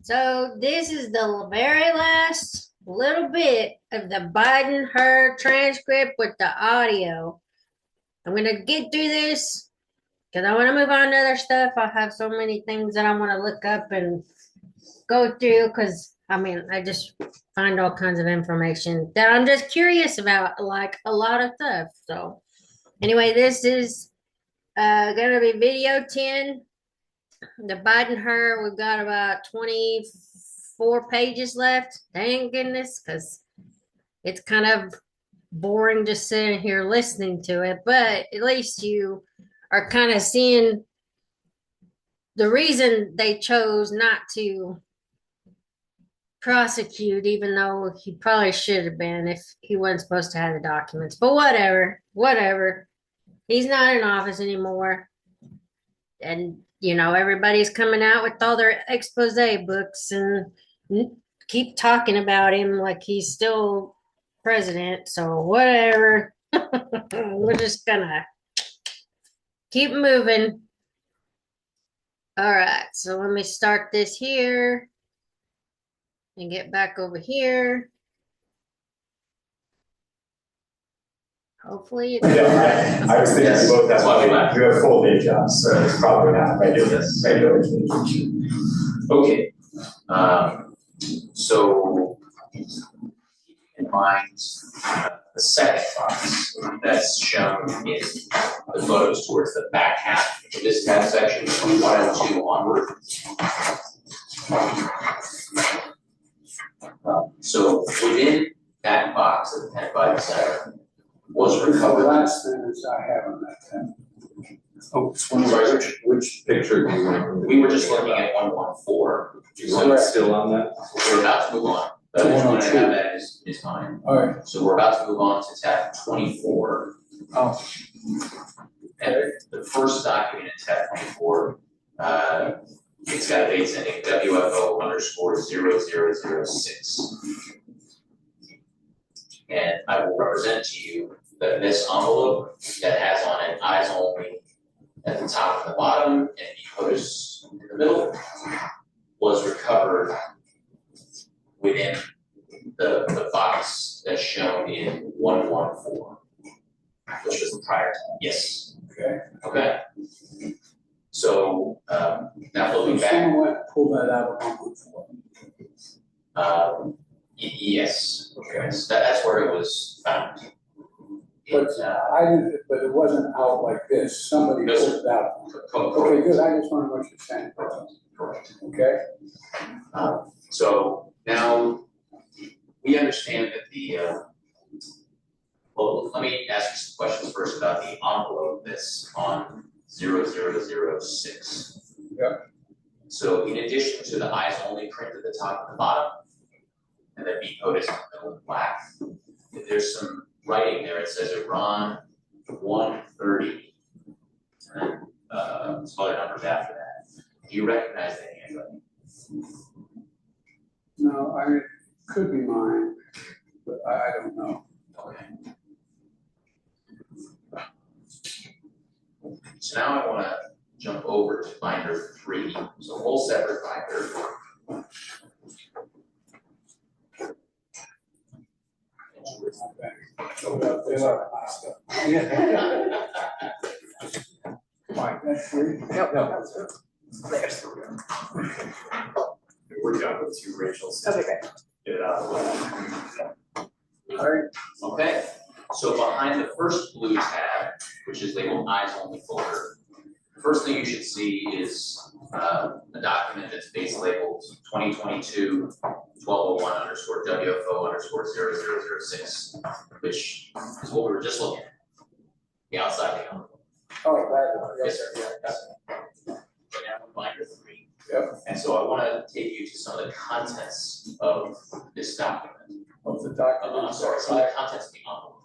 So this is the very last little bit of the Biden her transcript with the audio. I'm gonna get through this because I want to move on to other stuff. I have so many things that I want to look up and go through because I just find all kinds of information that I'm just curious about, like a lot of stuff. So anyway, this is gonna be video 10. The Biden her, we've got about 24 pages left. Thank goodness, because it's kind of boring just sitting here listening to it, but at least you are kind of seeing the reason they chose not to prosecute, even though he probably should have been if he wasn't supposed to have the documents. But whatever. He's not in office anymore. And everybody's coming out with all their expose books and keep talking about him like he's still president. So whatever. We're just gonna keep moving. All right, so let me start this here and get back over here. Hopefully it's I was thinking both that's why we left. You have full day jobs, so it's probably not regular communication. Okay. So in mind, the second box that's shown in the photos towards the back half of this tab section, 1 and 2 onward. So within that box of the 10 by 7 was recovered. The last sentence I have on that tab. Oh, sorry, which picture do you want? we were just looking at 114. So it's still on that? We're about to move on. But I just want to have that is fine. All right. So we're about to move on to tab 24. Oh. And the first document in tab 24, it's got a date ending WFO underscore 0006. And I will represent to you that this envelope that has on it eyes only at the top and the bottom and POTUS in the middle was recovered within the box that's shown in 114, which was the prior time. Yes. Okay. Okay. So now looking back. Someone pull that out of 114. Yes. Okay. So that's where it was found. But I didn't. But it wasn't out like this. Somebody pulled it out. Okay, good. I just want to know what you're saying. Correct. Okay. So now we understand that the. Well, let me ask you some questions first about the envelope that's on 0006. Yep. So in addition to the eyes only print at the top and the bottom, and then POTUS in the middle in black, there's some writing there. It says Iran 130, and some other numbers after that. Do you recognize that handwriting? No, it could be mine, but I don't know. Okay. So now I want to jump over to binder 3. So a whole separate binder. Fine, that's free. Yep. No, that's good. There's 3. We're done with 2 Rachel's. Okay, great. Get it out of the way. All right. Okay. So behind the first blue tab, which is labeled eyes only folder, the first thing you should see is a document that's base labeled 2022 1201 underscore WFO underscore 0006, which is what we were just looking at. The outside the envelope. Oh, that. Yes, sir. Yes. Right now, binder 3. Yep. And so I want to take you to some of the contents of this document. Of the document. I'm sorry, some of the contents of the envelope.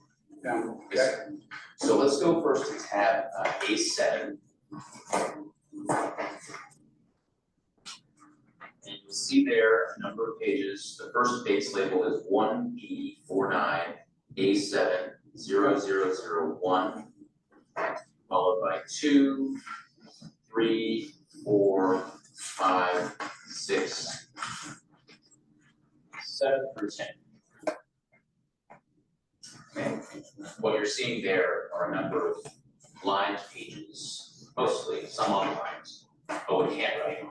Down. Yes, sir. So let's go first to tab A7. And you'll see there a number of pages. The first base label is 1P49 A7 0001, followed by 2, 3, 4, 5, 6, 7 through 10. Okay. What you're seeing there are a number of lined pages, mostly, some underlined, but with handwriting.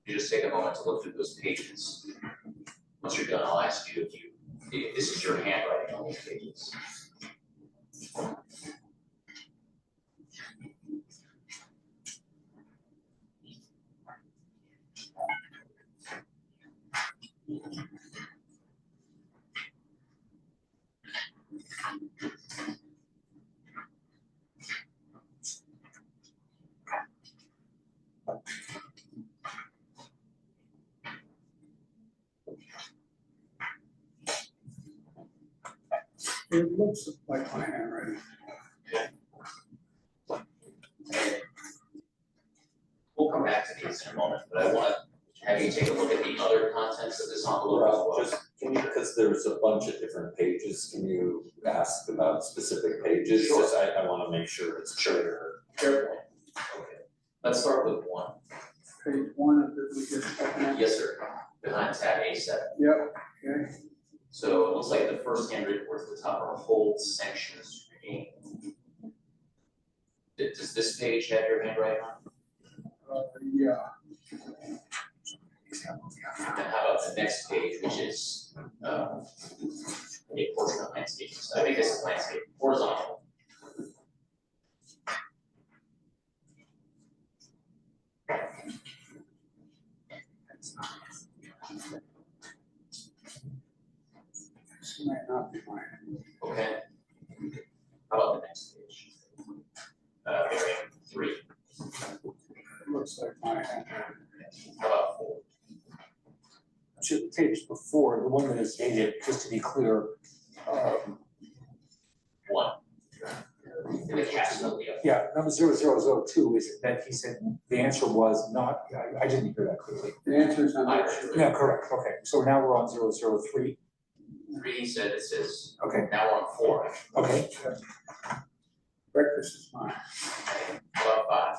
You just take a moment to look through those pages. Once you're done, I'll ask you if this is your handwriting on these pages. It looks like my handwriting. We'll come back to these in a moment, but I want to have you take a look at the other contents of this envelope as well. Just, can you, because there's a bunch of different pages, can you ask about specific pages? Sure. Just I want to make sure it's clear. Fair point. Okay. Let's start with 1. Page 1 of the, we just opened up. Yes, sir. Behind tab A7. Yep, okay. So it looks like the first handwritten words at the top are hold section screen. Does this page have your handwriting on? Yeah. And how about the next page, which is a portrait of landscape? So I think this is landscape, horizontal. This might not be mine. Okay. How about the next page? Variant 3. It looks like my handwriting. How about 4? To the page before, the one that is dated, just to be clear, 1. In the caption. yeah, number 0002 is that he said the answer was not, I didn't hear that clearly. The answer is on that. Yeah, correct, okay, so now we're on 003, 3 said it says, okay, now we're on 4. okay. Breakfast is mine. How about 5?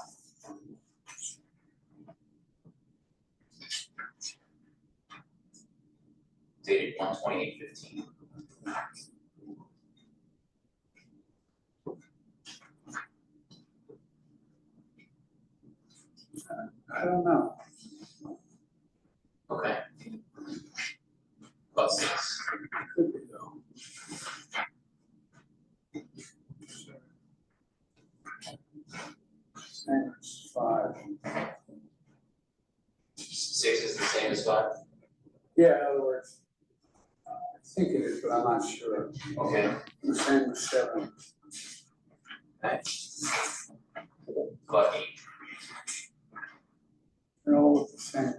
Dated 1/28/15. I don't know. Okay. About 6. Could be though. Same as 5. 6 is the same as 5? Yeah, in other words, I think it is, but I'm not sure. Okay. The same as 7. Okay. About 8. They're all look the same.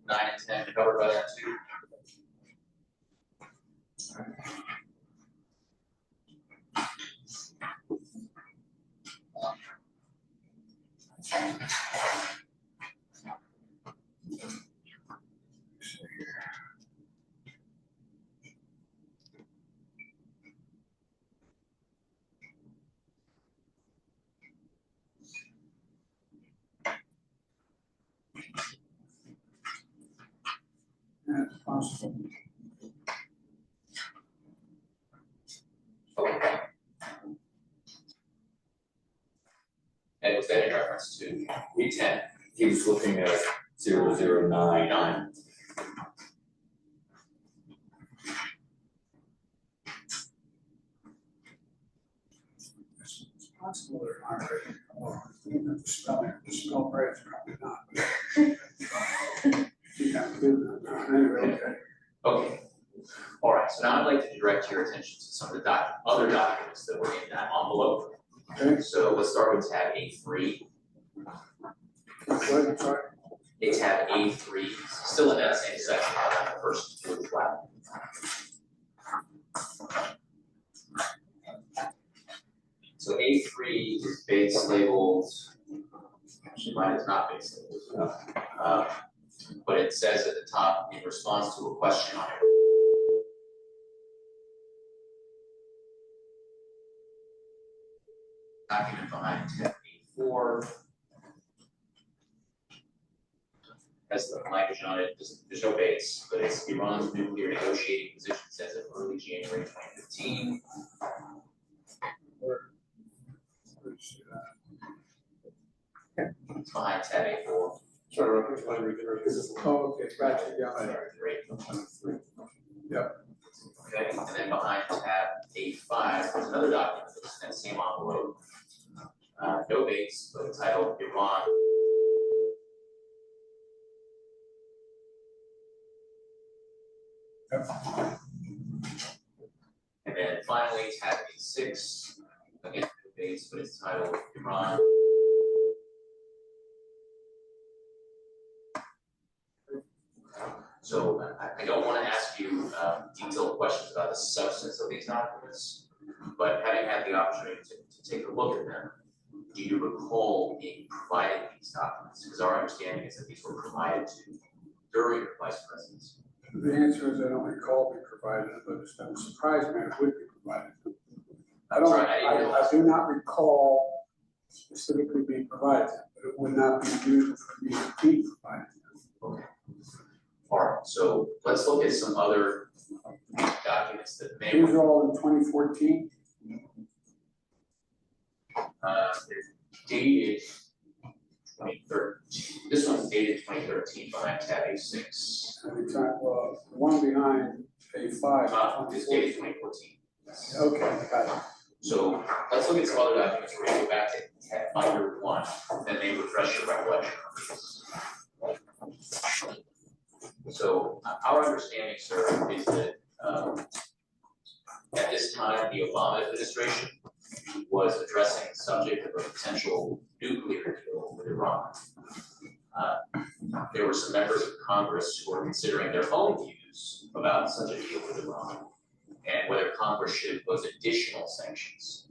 9 and 10 covered by that too. That's possible. Okay. And was that in reference to E10, he was looking at 009. 9? It's possible they're not right. Oh, looking at the spelling, the spell right is probably not. Yeah, good. Anyway, okay. Okay. All right. So now I'd like to direct your attention to some of the other documents that were in that envelope. Okay. So let's start with tab A3. What, I'm sorry? Tab A3, still in that same section, the first blue flag. So A3 is base labeled, actually mine is not base labeled, but it says at the top in response to a question on it. document behind tab A4. Has the language on it. There's no base, but it's Iran's nuclear negotiating position as of early January 2015. It's behind tab A4. Sorry, oh, okay, gotcha, yeah. Great. Yep. Okay, and then behind tab A5, there's another document that's in that same envelope. No base, but titled Iran. Yep. And then finally, tab A6, again, no base, but it's titled Iran. So I don't want to ask you detailed questions about the substance of these documents, but having had the opportunity to take a look at them, do you recall being provided these documents? Because our understanding is that these were provided to you during your vice presidency. The answer is I don't recall being provided, but it doesn't surprise me it would be provided. I do not recall specifically being provided, but it would not be unusual for me to be provided. Okay. All right, so let's look at some other documents that may. These are all in 2014. Dated 2013. This one's dated 2013 behind tab A6. Well, the one behind A5 is dated 2014. Okay, got it. So let's look at some other documents. We're going to go back to tab under 1 and maybe refresh your recollection of these. So our understanding, sir, is that at this time the Obama administration was addressing the subject of a potential nuclear deal with Iran. There were some members of Congress who were considering their own views about such a deal with Iran and whether Congress should impose additional sanctions,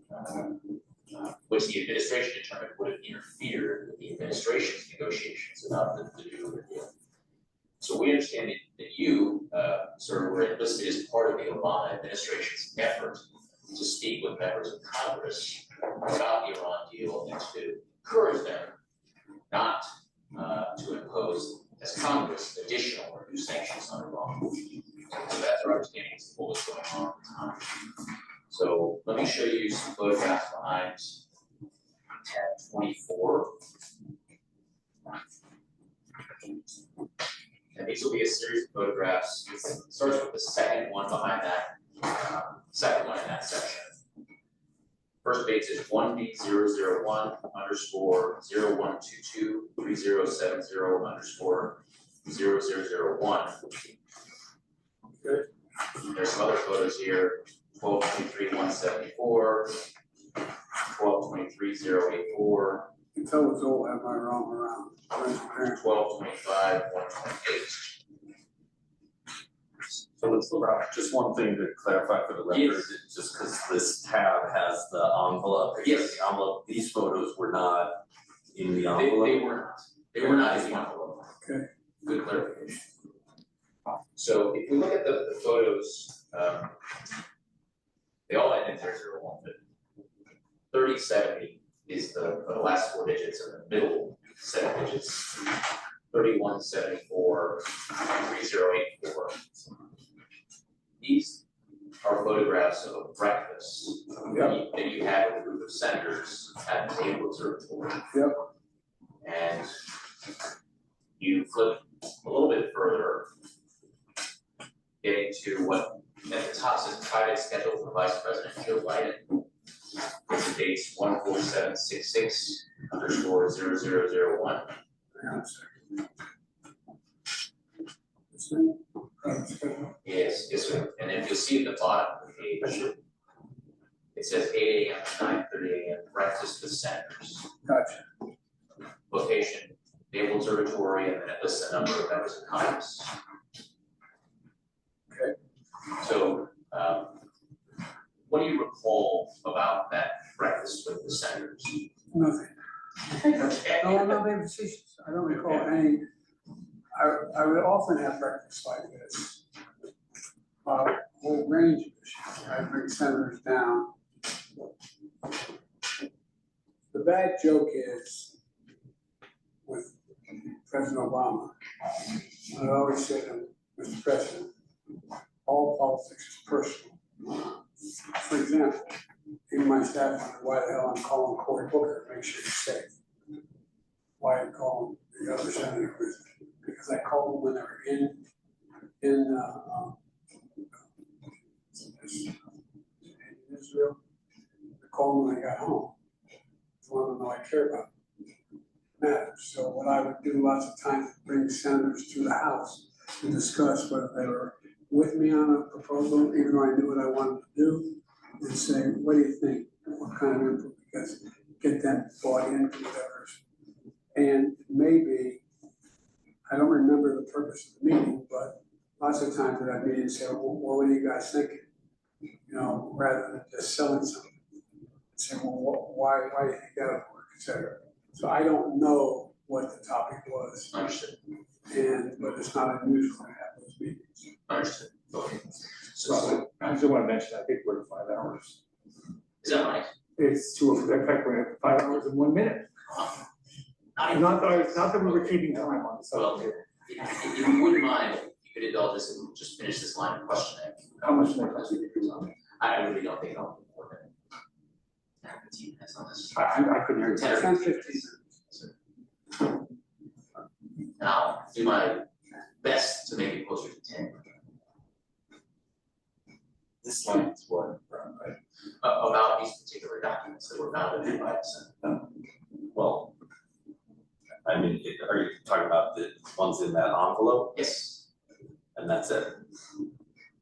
which the administration determined would have interfered with the administration's negotiations about the nuclear deal. So we understand that you, sir, were enlisted as part of the Obama administration's effort to speak with members of Congress about the Iran deal and to encourage them not to impose, as Congress, additional or new sanctions on Iran. So that's our understanding of what was going on at the time. So let me show you some photographs behind tab 24. And these will be a series of photographs. It starts with the second one behind that, second one in that section. First page is 1B001 underscore 0122 3070 underscore 0001. Good. There's some other photos here. 1223 174, 1223 084. You tell us all have my wrong around. 1225 128. So let's look at just one thing to clarify for the record, yes. Just because this tab has the envelope. Yes. The envelope. These photos were not in the envelope. They were not. They were not in the envelope. Okay. Good clarification. So if we look at the photos, they all end in 001, but 3070 is the last 4 digits of the middle 7 digits. 3174 3084. These are photographs of a breakfast that you had with a group of senators at the Naval Observatory. Yep. And you flip a little bit further, getting to what at the top says private schedule for Vice President Joe Biden. The date's 14766 underscore 0001. Yes, yes, sir. And then you'll see at the bottom of the page, it says 8 a.m. to 9:30 a.m. breakfast with senators. Gotcha. Location, Naval Observatory, and then it lists a number of members of Congress. Okay. So, what do you recall about that breakfast with the senators? Nothing. Okay. No, I'm not being facetious. I don't recall any. I would often have breakfast like this. A whole range of issues. I bring senators down. bad joke is with President Obama. I always say to him, Mr. President, all politics is personal. For example, even my staff wonder why the hell I'm calling Cory Booker to make sure he's safe. Why I'm calling the other senators, because I called them when they were in Israel. I called them when I got home. I want to know I care about matters. So what I would do lots of times is bring senators to the House to discuss whether they were with me on a proposal, even though I knew what I wanted to do, and say, what do you think? What kind of input? Because get them bought into whatever. And maybe, I don't remember the purpose of the meeting, but lots of times at that meeting, say, well, what are you guys thinking? You know, rather than just selling something. Say, well, why do you think that would work, et cetera. So I don't know what the topic was. Understood. But it's not unusual to have those meetings. Understood. Okay. So I just want to mention, I think we're at 5 hours. Is that right? It's in fact, we're at 5 hours and 1 minute. Not that we were keeping time on the subject. If you wouldn't mind, you could indulge us and just finish this line of questioning. How much more time do you do on it? I really don't think I'll be more than 15 minutes on this. I couldn't hear you. 10 or 10, 15 minutes. And I'll do my best to make it closer to 10. This line is what, right? About these particular documents that were found in the advice. Well, I mean, are you talking about the ones in that envelope? Yes. And that's it?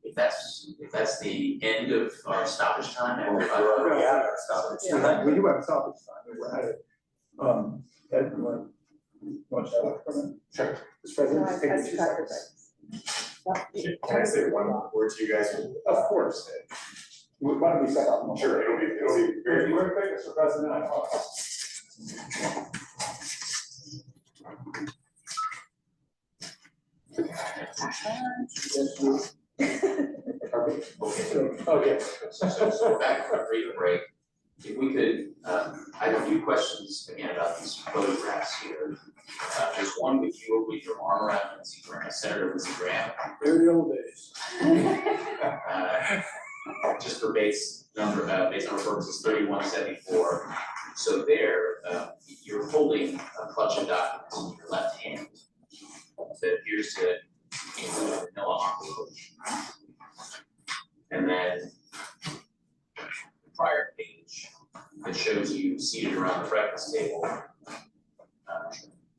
If that's the end of our stoppage time, everybody. Yeah, Stop it. Yeah, we do have a stoppage time. We're at it. Ed, you want to chat about it for a minute? Sure. Mr. President, just take me 2 seconds. Can I say one word to you guys? Of course. Why don't we set up? Sure, it'll be very quick, Mr. President, I promise. Okay. So back from a brief break, if we could, I have a few questions again about these photographs here. There's one with you with your arm around Lindsey Graham, Senator Lindsey Graham. They're the old days. Just for base number purposes, 3174. So there, you're holding a clutch of documents in your left hand that appears to include a vanilla envelope. And then the prior page that shows you seated around the breakfast table,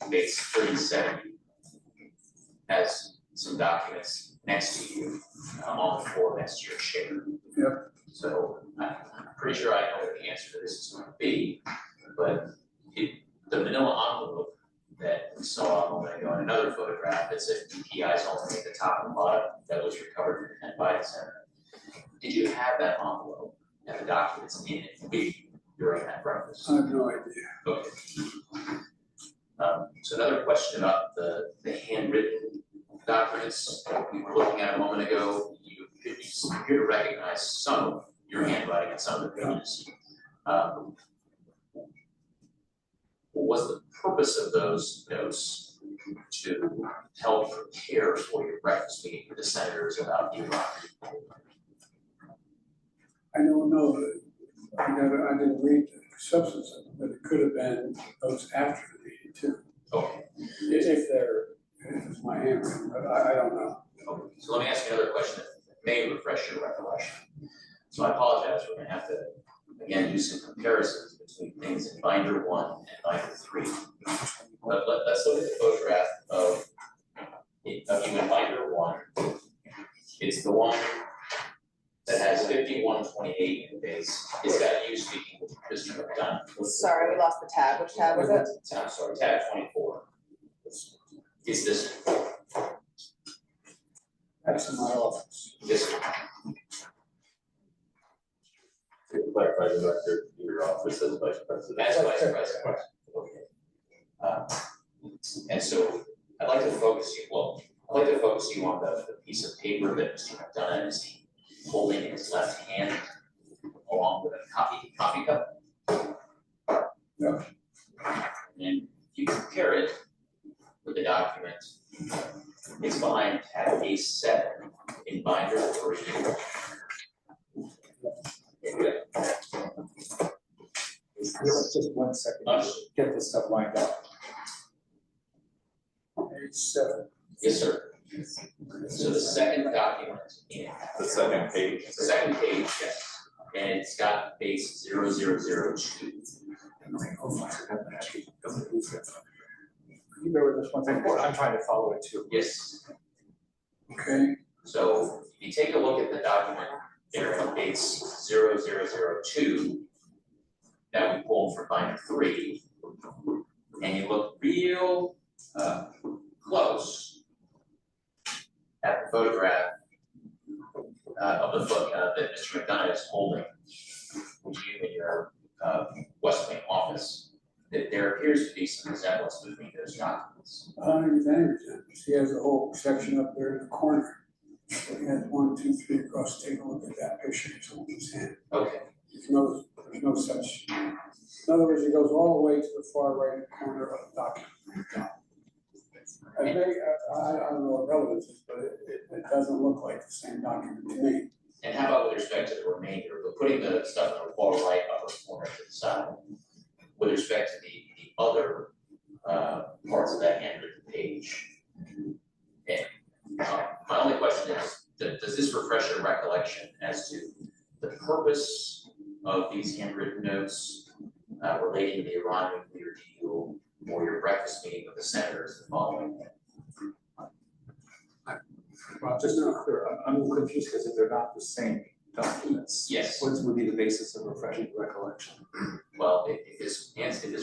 base 3070, has some documents next to you on the floor next to your chair. Yep. So I'm pretty sure I know what the answer to this is going to be, but the vanilla envelope that we saw a moment ago in another photograph that said PIs only at the top and bottom that was recovered from the Biden Center. Did you have that envelope and the documents in it with you during that breakfast? I have no idea. Okay. So another question about the handwritten documents we were looking at a moment ago. You appear to recognize some of your handwriting and some of the pages. What was the purpose of those notes to help prepare for your breakfast meeting with the senators about Iraq? I don't know, I didn't read the substance of it, but it could have been those after the meeting too. Okay. If it's my handwriting, but I don't know. Okay. So let me ask you another question that may refresh your recollection. So I apologize, we're going to have to again do some comparisons between things in binder 1 and binder 3. But let's look at the photograph of you in binder 1. It's the one that has 5128 in the base. It's got you speaking with Mr. McDonough. Sorry, we lost the tab. Which tab was it? I'm sorry, tab 24. Is this? That's in my office. This. To clarify the record, your office as vice president. As vice president. Okay. And so I'd like to focus you on the piece of paper that Mr. McDonough is holding in his left hand along with a coffee cup. Yep. Just 1 second, get this stuff lined up. Page 7. Yes, sir. So the second document in The second page. the second page, yes, and it's got base 0002. You bear with us 1 second, I'm trying to follow it too. Yes. Okay, So if you take a look at the document there on base 0002 that we pulled for binder 3, and you look real close at the photograph of the book that Mr. McDonough is holding with you in your West Wing office, that there appears to be some resemblance between those documents. I don't think there's any resemblance. He has a whole section up there in the corner. He has 1, 2, 3 across. Take a look at that picture he's holding his hand. Okay. There's no such. In other words, he goes all the way to the far right corner of the document. I don't know what relevance is, but it doesn't look like the same document to me. And how about with respect to the remainder, but putting the stuff in the far right upper corner to the side, with respect to the other parts of that handwritten page? And my only question is, does this refresh your recollection as to the purpose of these handwritten notes relating to the Iran nuclear deal or your breakfast meeting with the senators the following day? Well, just to be clear, I'm a little confused because if they're not the same documents. Yes. What would be the basis of refreshing recollection? Well, if his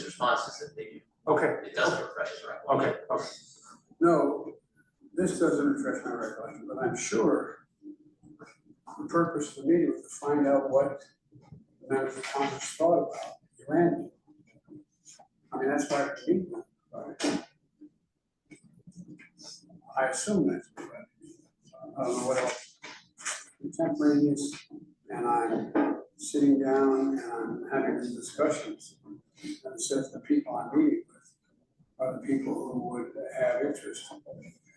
response is that they do, Okay, it doesn't refresh his recollection. okay. No, this doesn't refresh my recollection, but I'm sure the purpose of the meeting was to find out what the members of Congress thought about the Iran deal. I mean, that's why we're meeting, right? I assume that's correct. I don't know what else. Contemporaneous, and I'm sitting down and I'm having these discussions. And it says the people I'm meeting with are the people who would have interest.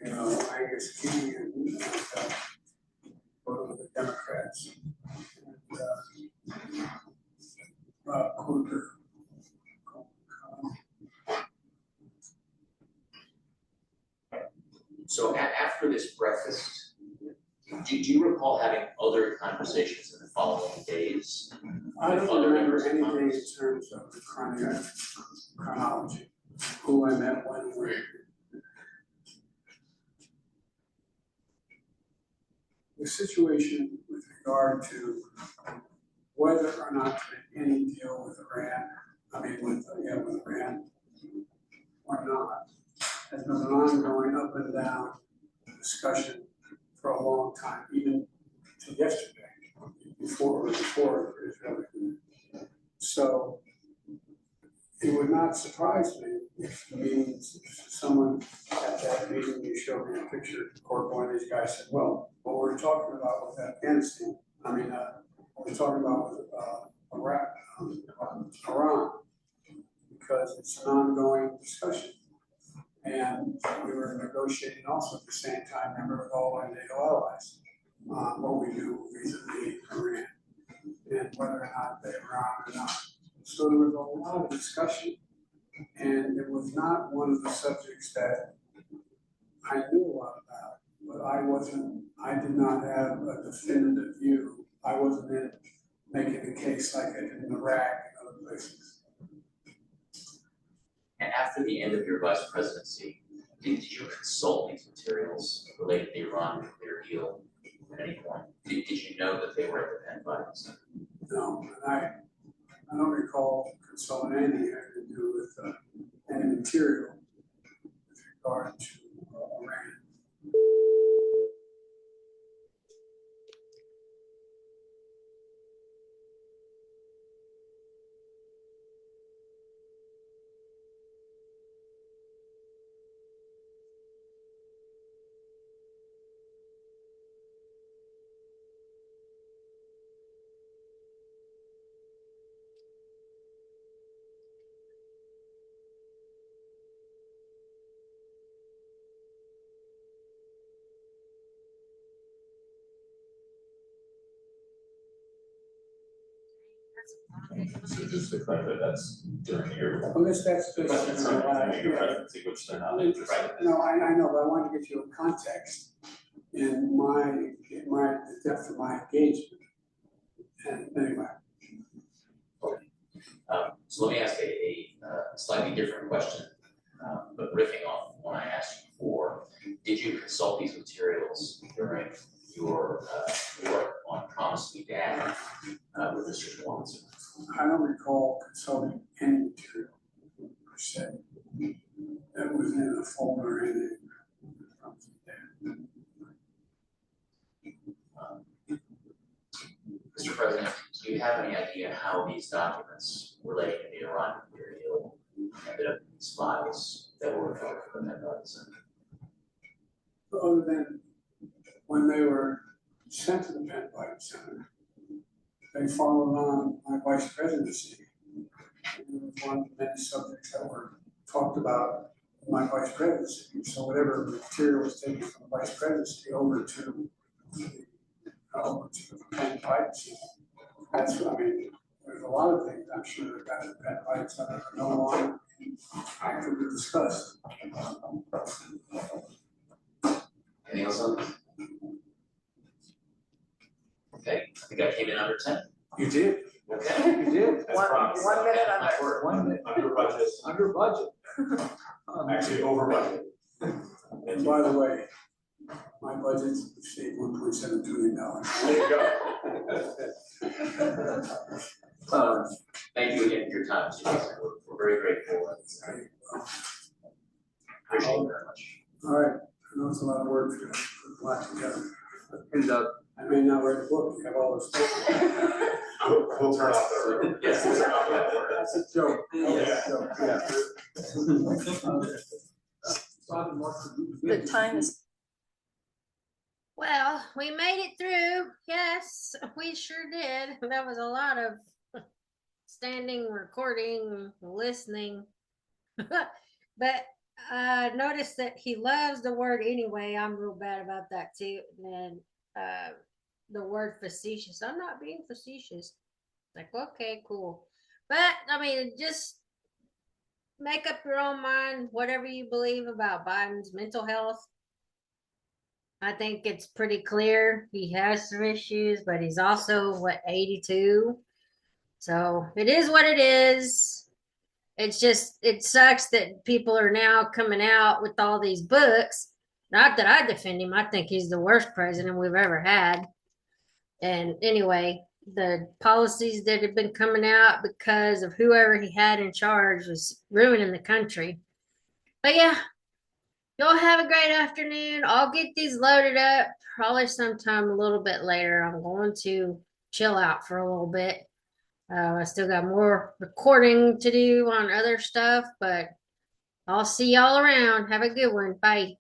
You know, Angus Key and both of the Democrats. And Kruger. So after this breakfast, do you recall having other conversations in the following days? I with don't other remember members of anything in Congress? terms of the chronology, who I met, when, where. The situation with regard to whether or not to make any deal with Iran, with Iran, or not, has been an ongoing up and down discussion for a long time, even to yesterday, before Israeli. So it would not surprise me if the meetings, if someone at that meeting, you showed me a picture, or one of these guys said, well, what we're talking about with Afghanistan, what we're talking about with Iraq, Iran, because it's an ongoing discussion. And we were negotiating also at the same time, remember, with all our NATO allies, what we do vis-a-vis Iran, and whether or not they were on or not. So there was a lot of discussion, and it was not one of the subjects that I knew a lot about, but I did not have a definitive view. I wasn't in making a case like I did in Iraq and other places. And after the end of your vice presidency, did you consult these materials related to the Iran nuclear deal at any point? Did you know that they were at the pen files? No, and I don't recall consulting anything having to do with any material with regard to Iran. So just to clarify, that's during your. Well, that's just, Your presidency, which they're not interested in. no, I know, but I wanted to give you a context in the depth of my engagement. And anyway, So let me ask a slightly different question, but riffing off what I asked you before. Did you consult these materials during your work on Promise Me Dad with Mr. Schwartz? I don't recall consulting any material per se that was in a folder in it. Mr. President, do you have any idea how these documents relating to the Iran nuclear deal ended up in these files that were recovered from the Medicare Center? Other than when they were sent to the Penn Biden Center, they followed on my vice presidency. It was one of the many subjects that were talked about in my vice presidency. So whatever material was taken from the vice presidency over to the Penn Biden Center. That's what I mean. There's a lot of things I'm sure that got to the Penn Biden Center that are no longer actively discussed. Anything else on this? Okay, I think I came in under 10. You did. Okay. You did. That's promised. 1 minute Okay, under. nice work. 1 minute. Under budget, Under budget. actually over budget. And by the way, my budget exceeds $1.7 trillion. There you go. Thank you again for your time, Mr. President. We're very grateful. Appreciate it very much. All right, I know it's a lot of work for the black together. And I may not write a book, you have all this stuff. We'll turn off the room. Yes, we'll turn off that word. That's a joke. Yeah. The time is. Well, we made it through. Yes, we sure did. That was a lot of standing, recording, listening. But notice that he loves the word anyway. I'm real bad about that too. And then the word facetious. I'm not being facetious. Like, okay, cool. But I mean, just make up your own mind, whatever you believe about Biden's mental health. I think it's pretty clear he has some issues, but he's also 82. So it is what it is. It's just, it sucks that people are now coming out with all these books. Not that I defend him. I think he's the worst president we've ever had. And anyway, the policies that have been coming out because of whoever he had in charge was ruining the country. But yeah, y'all have a great afternoon. I'll get these loaded up probably sometime a little bit later. I'm going to chill out for a little bit. I still got more recording to do on other stuff, but I'll see y'all around. Have a good one. Bye.